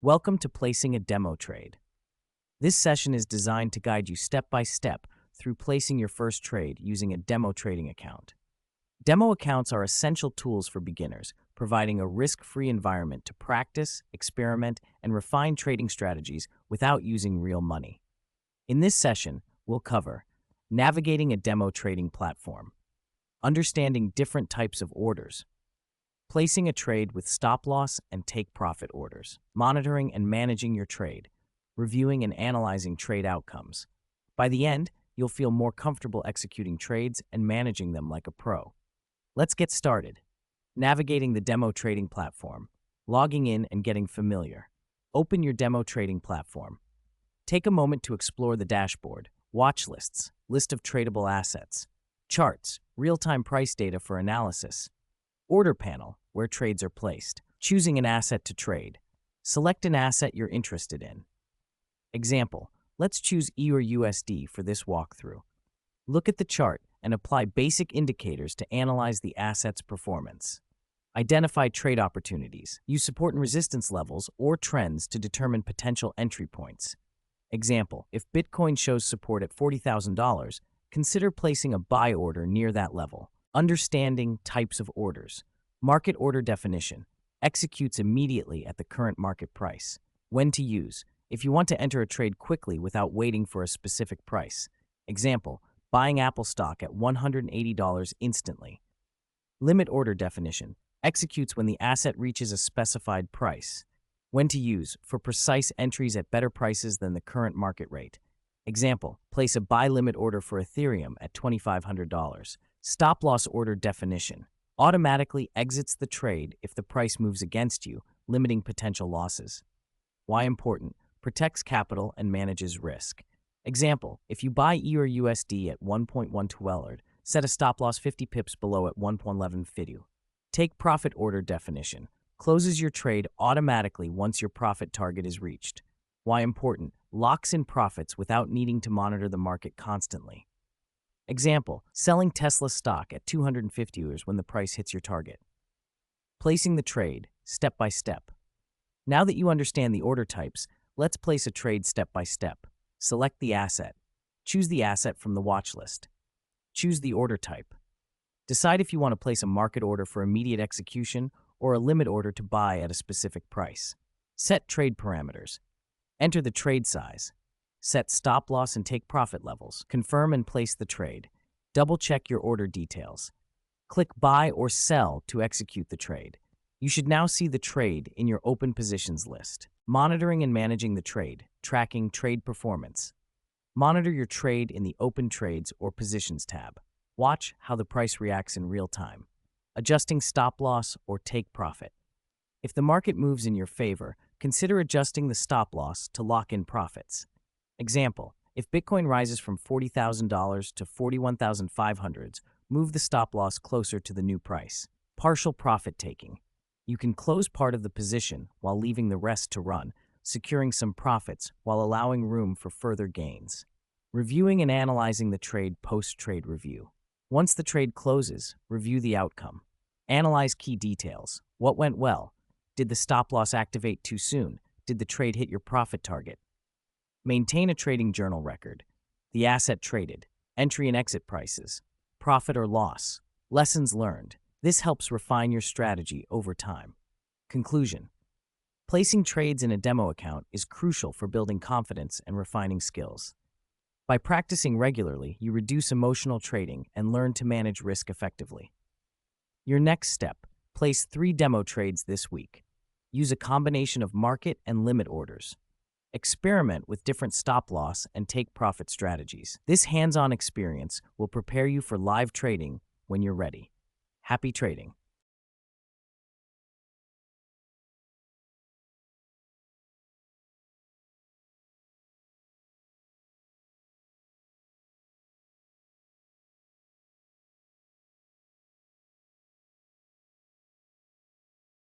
Welcome to Placing a Demo Trade. This session is designed to guide you step by step through placing your first trade using a demo trading account. Demo accounts are essential tools for beginners, providing a risk-free environment to practice, experiment, and refine trading strategies without using real money. In this session, we'll cover navigating a demo trading platform, understanding different types of orders, placing a trade with stop-loss and take-profit orders, monitoring and managing your trade, reviewing and analyzing trade outcomes. By the end, you'll feel more comfortable executing trades and managing them like a pro. Let's get started. Navigating the demo trading platform, logging in and getting familiar. Open your demo trading platform. Take a moment to explore the dashboard, watch lists, list of tradable assets, charts, real-time price data for analysis, order panel, where trades are placed, choosing an asset to trade. Select an asset you're interested in. Example, let's choose EUR/USD for this walkthrough. Look at the chart and apply basic indicators to analyze the asset's performance. Identify trade opportunities. Use support and resistance levels or trends to determine potential entry points. Example, if Bitcoin shows support at $40,000, consider placing a buy order near that level. Understanding types of orders. Market order definition. Executes immediately at the current market price. When to use. If you want to enter a trade quickly without waiting for a specific price. Example, buying Apple stock at $180 instantly. Limit order definition. Executes when the asset reaches a specified price. When to use. For precise entries at better prices than the current market rate. Example, place a buy limit order for Ethereum at $2,500. Stop-loss order definition. Automatically exits the trade if the price moves against you, limiting potential losses. Why important? Protects capital and manages risk. Example, if you buy EUR/USD at 1.12, set a stop-loss 50 pips below at 1.11. Take profit order definition. Closes your trade automatically once your profit target is reached. Why important? Locks in profits without needing to monitor the market constantly. Example, selling Tesla stock at $250 when the price hits your target. Placing the trade, step by step. Now that you understand the order types, let's place a trade step by step. Select the asset. Choose the asset from the watch list. Choose the order type. Decide if you want to place a market order for immediate execution or a limit order to buy at a specific price. Set trade parameters. Enter the trade size. Set stop-loss and take-profit levels. Confirm and place the trade. Double-check your order details. Click Buy or Sell to execute the trade. You should now see the trade in your open positions list. Monitoring and managing the trade. Tracking trade performance. Monitor your trade in the Open Trades or Positions tab. Watch how the price reacts in real time. Adjusting stop-loss or take-profit. If the market moves in your favor, consider adjusting the stop-loss to lock in profits. Example, if Bitcoin rises from $40,000 to $41,500, move the stop-loss closer to the new price. Partial profit taking. You can close part of the position while leaving the rest to run, securing some profits while allowing room for further gains. Reviewing and analyzing the trade post-trade review. Once the trade closes, review the outcome. Analyze key details. What went well? Did the stop-loss activate too soon? Did the trade hit your profit target? Maintain a trading journal record. The asset traded, entry and exit prices, profit or loss, lessons learned. This helps refine your strategy over time. Conclusion. Placing trades in a demo account is crucial for building confidence and refining skills. By practicing regularly, you reduce emotional trading and learn to manage risk effectively. Your next step, place 3 demo trades this week. Use a combination of market and limit orders. Experiment with different stop-loss and take-profit strategies. This hands-on experience will prepare you for live trading when you're ready. Happy trading!